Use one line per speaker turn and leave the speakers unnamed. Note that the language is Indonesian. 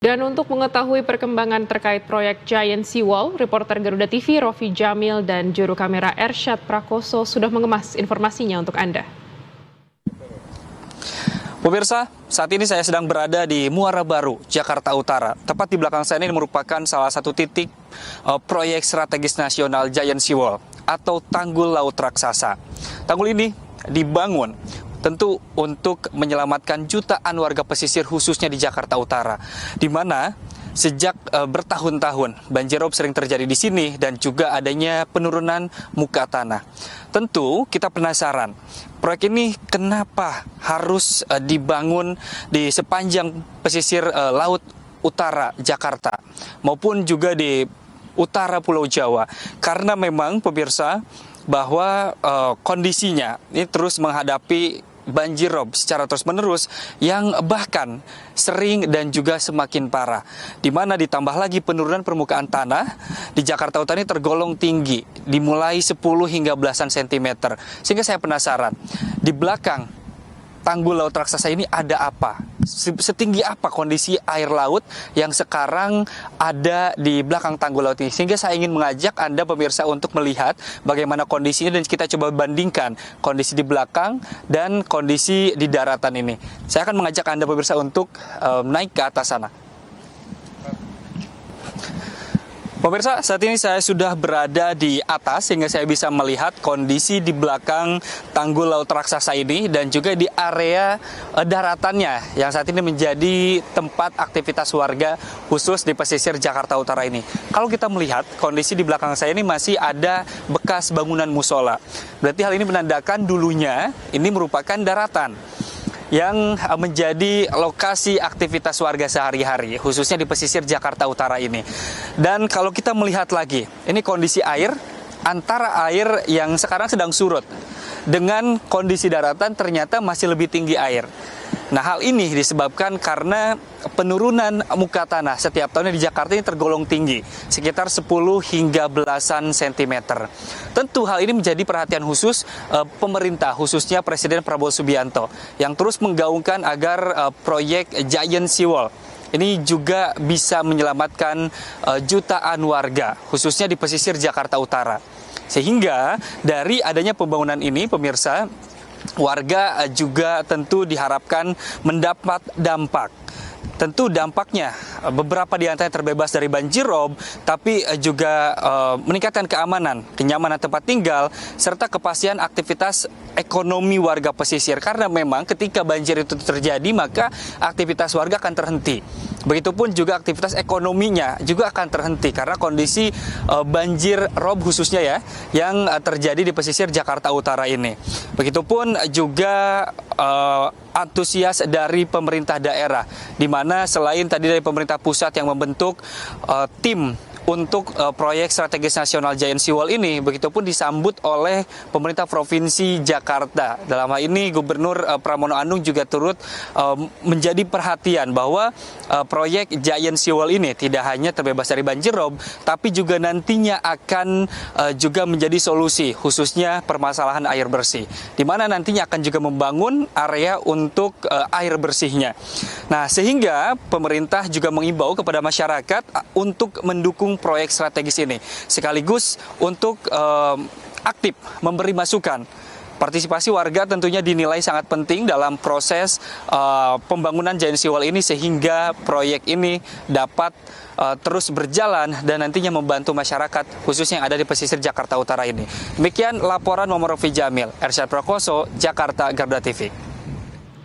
Dan untuk mengetahui perkembangan terkait proyek Giant Seawall, reporter Garuda TV Rofi Jamil dan juru kamera Ersyad Prakoso sudah mengemas informasinya untuk Anda.
Pemirsa, saat ini saya sedang berada di Muara Baru, Jakarta Utara. Tepat di belakang saya ini merupakan salah satu titik proyek strategis nasional Giant Seawall atau Tanggul Laut Raksasa. Tanggul ini dibangun tentu untuk menyelamatkan jutaan warga pesisir khususnya di Jakarta Utara, di mana sejak bertahun-tahun banjirop sering terjadi di sini dan juga adanya penurunan muka tanah. Tentu kita penasaran, proyek ini kenapa harus dibangun di sepanjang pesisir laut utara Jakarta maupun juga di utara Pulau Jawa, karena memang pemirsa bahwa kondisinya ini terus menghadapi banjirop secara terus-menerus yang bahkan sering dan juga semakin parah, di mana ditambah lagi penurunan permukaan tanah di Jakarta Utara ini tergolong tinggi, dimulai 10 hingga belasan sentimeter. Sehingga saya penasaran, di belakang Tanggul Laut Raksasa ini ada apa? Setinggi apa kondisi air laut yang sekarang ada di belakang tanggul laut ini? Sehingga saya ingin mengajak Anda pemirsa untuk melihat bagaimana kondisinya dan kita coba bandingkan kondisi di belakang dan kondisi di daratan ini. Saya akan mengajak Anda pemirsa untuk naik ke atas sana. Pemirsa, saat ini saya sudah berada di atas sehingga saya bisa melihat kondisi di belakang Tanggul Laut Raksasa ini dan juga di area daratannya yang saat ini menjadi tempat aktivitas warga khusus di pesisir Jakarta Utara ini. Kalau kita melihat kondisi di belakang saya ini masih ada bekas bangunan musola. Berarti hal ini menandakan dulunya ini merupakan daratan yang menjadi lokasi aktivitas warga sehari-hari, khususnya di pesisir Jakarta Utara ini. Dan kalau kita melihat lagi, ini kondisi air, antara air yang sekarang sedang surut dengan kondisi daratan ternyata masih lebih tinggi air. Nah, hal ini disebabkan karena penurunan muka tanah setiap tahunnya di Jakarta ini tergolong tinggi, sekitar 10 hingga belasan sentimeter. Tentu hal ini menjadi perhatian khusus pemerintah, khususnya Presiden Prabowo Subianto, yang terus menggaungkan agar proyek Giant Seawall ini juga bisa menyelamatkan jutaan warga, khususnya di pesisir Jakarta Utara. Sehingga dari adanya pembangunan ini, pemirsa, warga juga tentu diharapkan mendapat dampak. Tentu dampaknya beberapa di antaranya terbebas dari banjirop, tapi juga meningkatkan keamanan, kenyamanan tempat tinggal, serta kepastian aktivitas ekonomi warga pesisir. Karena memang ketika banjir itu terjadi, maka aktivitas warga akan terhenti. Begitupun juga aktivitas ekonominya juga akan terhenti karena kondisi banjir rob khususnya ya yang terjadi di pesisir Jakarta Utara ini. Begitupun juga antusias dari pemerintah daerah, di mana selain tadi dari pemerintah pusat yang membentuk tim untuk proyek strategis nasional Giant Seawall ini, begitupun disambut oleh pemerintah Provinsi Jakarta. Dalam hal ini Gubernur Pramono Anung juga turut menjadi perhatian bahwa proyek Giant Seawall ini tidak hanya terbebas dari banjirop, tapi juga nantinya akan juga menjadi solusi khususnya permasalahan air bersih, di mana nantinya akan juga membangun area untuk air bersihnya. Nah, sehingga pemerintah juga mengimbau kepada masyarakat untuk mendukung proyek strategis ini, sekaligus untuk aktif memberi masukan. Partisipasi warga tentunya dinilai sangat penting dalam proses pembangunan Giant Seawall ini, sehingga proyek ini dapat terus berjalan dan nantinya membantu masyarakat khususnya yang ada di pesisir Jakarta Utara ini. Demikian laporan Rofi Jamil, Ersyad Prakoso, Jakarta, Garuda TV.